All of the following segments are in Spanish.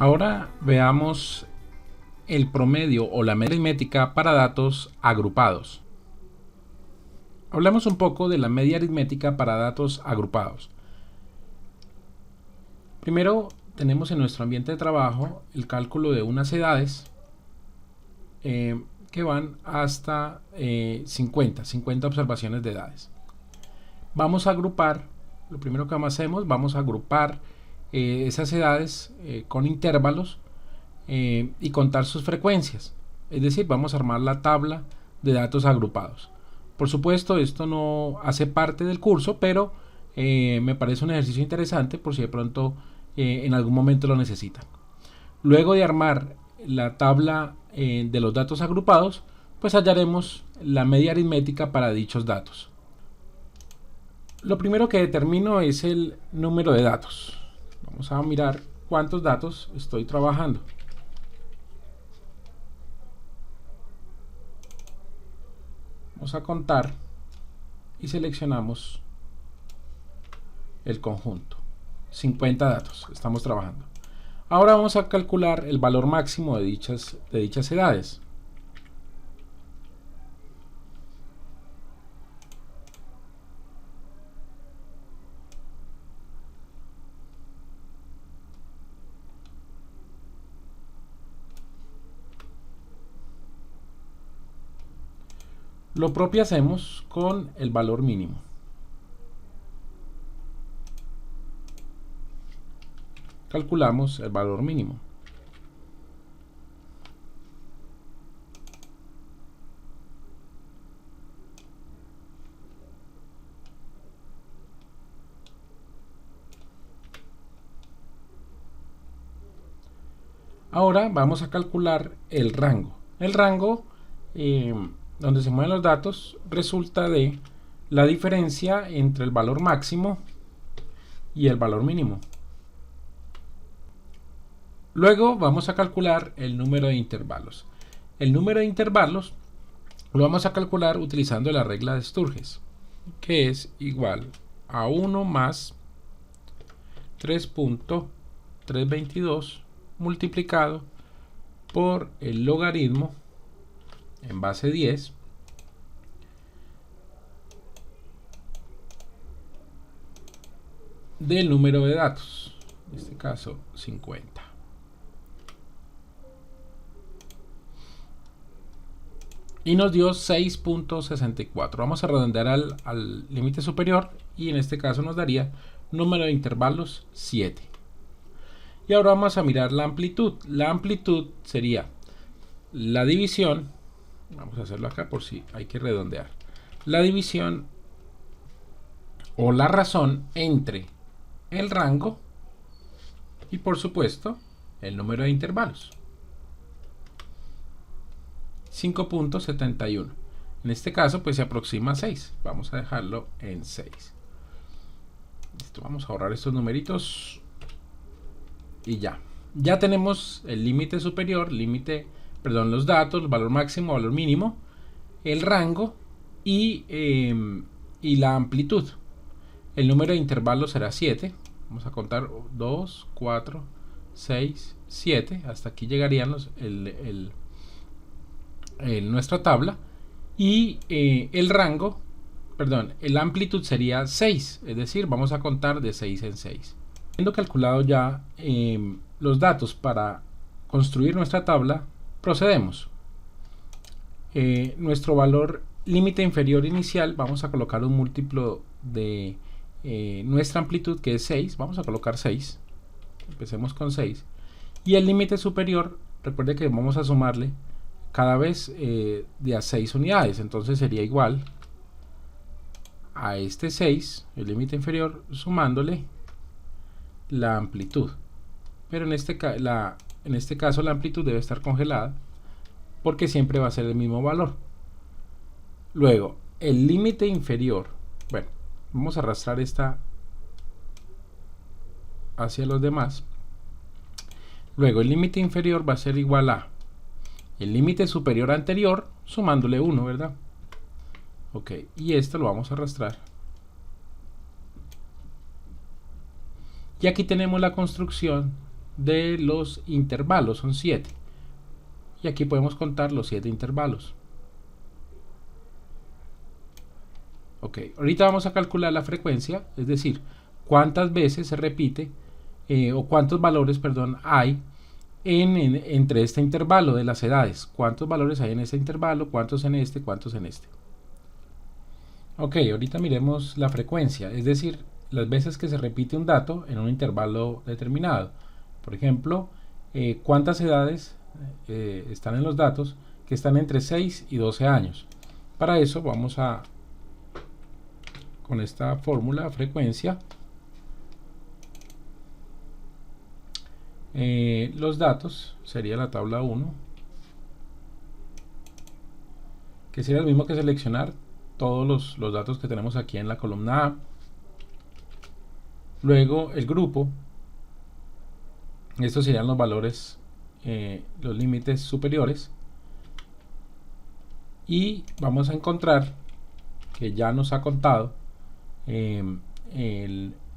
Ahora veamos el promedio o la media aritmética para datos agrupados. Hablemos un poco de la media aritmética para datos agrupados. Primero tenemos en nuestro ambiente de trabajo el cálculo de unas edades que van hasta 50 observaciones de edades. Vamos a agrupar, lo primero que vamos a agrupar esas edades con intervalos y contar sus frecuencias. Es decir, vamos a armar la tabla de datos agrupados. Por supuesto, esto no hace parte del curso, pero me parece un ejercicio interesante por si de pronto en algún momento lo necesitan. Luego de armar la tabla de los datos agrupados, pues hallaremos la media aritmética para dichos datos. Lo primero que determino es el número de datos. Vamos a mirar cuántos datos estoy trabajando. Vamos a contar y seleccionamos el conjunto. 50 datos estamos trabajando. Ahora vamos a calcular el valor máximo de dichas edades. Lo propio hacemos con el valor mínimo. Calculamos el valor mínimo. Ahora vamos a calcular el rango. El rango donde se mueven los datos resulta de la diferencia entre el valor máximo y el valor mínimo. Luego vamos a calcular el número de intervalos. El número de intervalos lo vamos a calcular utilizando la regla de Sturges, que es igual a 1 más 3.322 multiplicado por el logaritmo en base 10 del número de datos, en este caso 50. Y nos dio 6.64. Vamos a redondear al límite superior y en este caso nos daría número de intervalos 7. Y ahora vamos a mirar la amplitud. La amplitud sería la división, vamos a hacerlo acá por si hay que redondear, la división o la razón entre el rango y por supuesto el número de intervalos. 5.71. En este caso pues se aproxima a 6. Vamos a dejarlo en 6. Listo, vamos a ahorrar estos numeritos y ya tenemos el límite superior, los datos, el valor máximo, valor mínimo, el rango y la amplitud. El número de intervalos será 7. Vamos a contar 2, 4, 6, 7. Hasta aquí llegarían nuestra tabla. Y la amplitud sería 6. Es decir, vamos a contar de 6 en 6. Habiendo calculado ya los datos para construir nuestra tabla, procedemos. Nuestro valor límite inferior inicial, vamos a colocar un múltiplo de nuestra amplitud, que es 6. Vamos a colocar 6. Empecemos con 6. Y el límite superior, recuerde que vamos a sumarle cada vez de a 6 unidades. Entonces sería igual a este 6, el límite inferior, sumándole la amplitud. Pero en este caso la amplitud debe estar congelada porque siempre va a ser el mismo valor. Luego, el límite inferior, bueno, vamos a arrastrar esta hacia los demás. Luego, el límite inferior va a ser igual a el límite superior anterior sumándole 1, ¿verdad? Ok, y esto lo vamos a arrastrar. Y aquí tenemos la construcción de los intervalos, son 7. Y aquí podemos contar los 7 intervalos. Ok, ahorita vamos a calcular la frecuencia, es decir, cuántas veces se repite o cuántos valores, perdón, hay entre este intervalo de las edades. ¿Cuántos valores hay en este intervalo? ¿Cuántos en este? ¿Cuántos en este? Ok, ahorita miremos la frecuencia, es decir, las veces que se repite un dato en un intervalo determinado. Por ejemplo, cuántas edades están en los datos que están entre 6 y 12 años. Para eso vamos a, con esta fórmula, frecuencia, los datos, sería la tabla 1, que sería lo mismo que seleccionar todos los datos que tenemos aquí en la columna A. Luego el grupo, estos serían los valores, los límites superiores, y vamos a encontrar que ya nos ha contado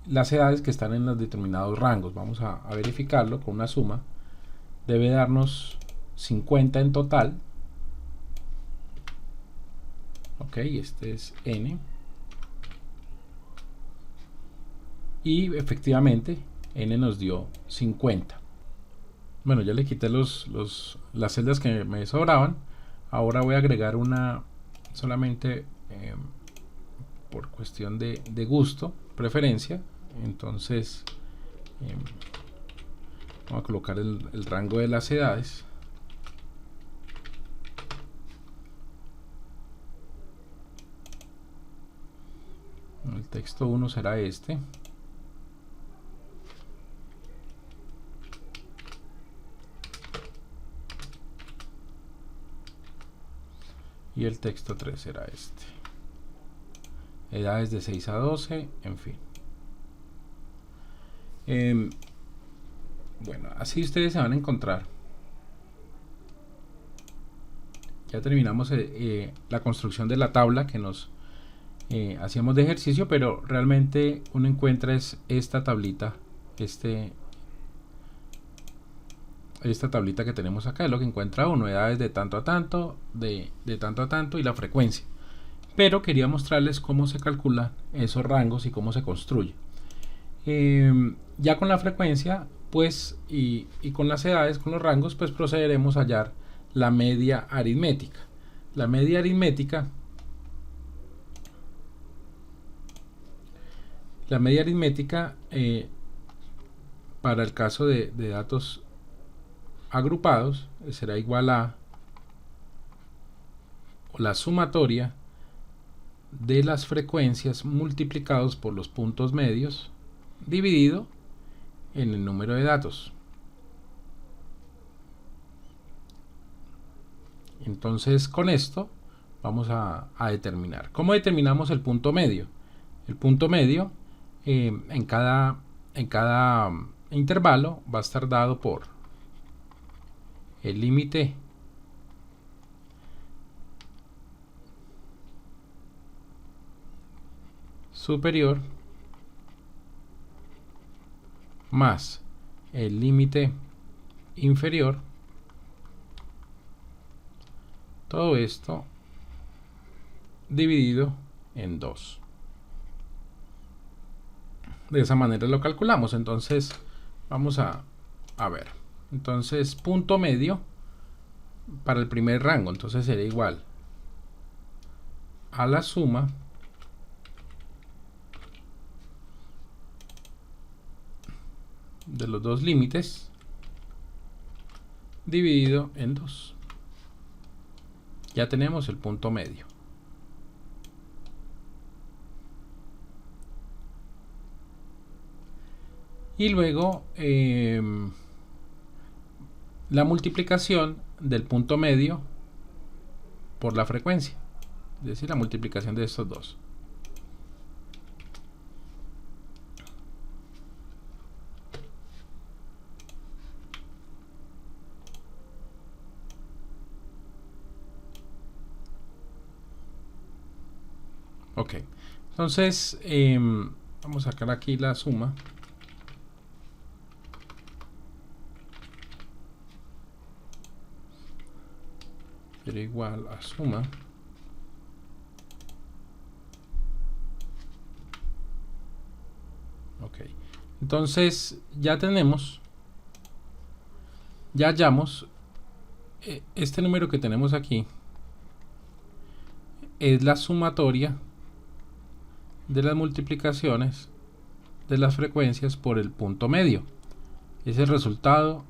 las edades que están en los determinados rangos. Vamos a verificarlo con una suma. Debe darnos 50 en total. Ok, este es n, y efectivamente n nos dio 50. Bueno, ya le quité las celdas que me sobraban. Ahora voy a agregar una solamente por cuestión de gusto, preferencia. Entonces vamos a colocar el rango de las edades. El texto 1 será este. Y el texto 3 será este. Edades de 6 a 12, en fin. Bueno, así ustedes se van a encontrar. Ya terminamos la construcción de la tabla que nos hacíamos de ejercicio, pero realmente uno encuentra esta tablita, esta tablita que tenemos acá es lo que encuentra uno: edades de tanto a tanto, de tanto a tanto, y la frecuencia. Pero quería mostrarles cómo se calculan esos rangos y cómo se construye. Ya con la frecuencia, pues, y con las edades, con los rangos, pues procederemos a hallar la media aritmética. La media aritmética para el caso de datos agrupados será igual a la sumatoria de las frecuencias multiplicados por los puntos medios dividido en el número de datos. Entonces, con esto vamos a determinar. ¿Cómo determinamos el punto medio? El punto medio en cada intervalo va a estar dado por el límite superior más el límite inferior. Todo esto dividido en 2. De esa manera lo calculamos. Entonces vamos a ver. Entonces punto medio para el primer rango, entonces sería igual a la suma de los dos límites dividido en 2. Ya tenemos el punto medio. Y luego la multiplicación del punto medio por la frecuencia, es decir, la multiplicación de estos dos. Ok, entonces vamos a sacar aquí la suma. será igual a suma ok. Entonces ya hallamos este número que tenemos aquí es la sumatoria de las multiplicaciones de las frecuencias por el punto medio. Es el resultado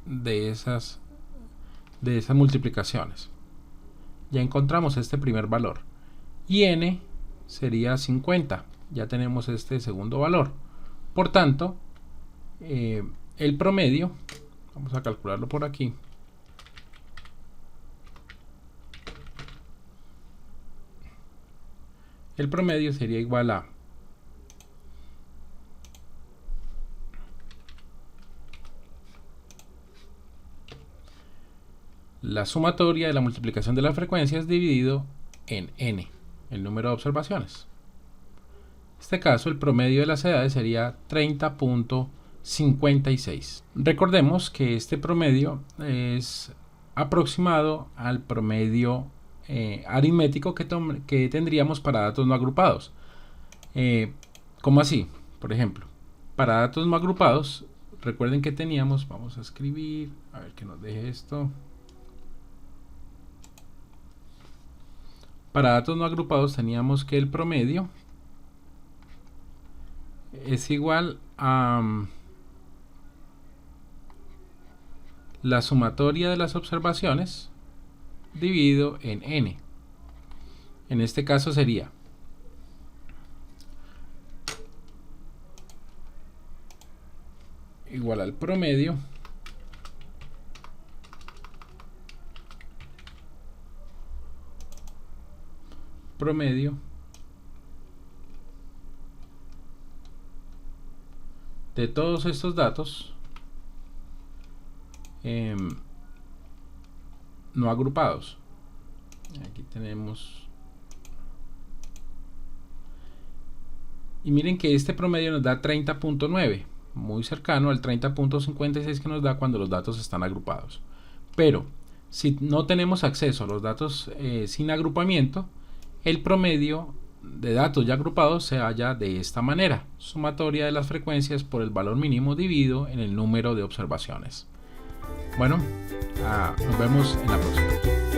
de esas multiplicaciones. Ya encontramos este primer valor y n sería 50. Ya tenemos este segundo valor. Por tanto, el promedio, vamos a calcularlo por aquí, el promedio sería igual a la sumatoria de la multiplicación de las frecuencias dividido en n, el número de observaciones. En este caso, el promedio de las edades sería 30.56. Recordemos que este promedio es aproximado al promedio aritmético que tendríamos para datos no agrupados. ¿Cómo así? Por ejemplo, para datos no agrupados, recuerden que teníamos, vamos a escribir, a ver que nos deje esto. Para datos no agrupados teníamos que el promedio es igual a la sumatoria de las observaciones dividido en n. En este caso sería igual al promedio de todos estos datos no agrupados. Aquí tenemos, y miren que este promedio nos da 30.9, muy cercano al 30.56 que nos da cuando los datos están agrupados. Pero si no tenemos acceso a los datos sin agrupamiento, el promedio de datos ya agrupados se halla de esta manera: sumatoria de las frecuencias por el valor mínimo dividido en el número de observaciones. Bueno, nos vemos en la próxima.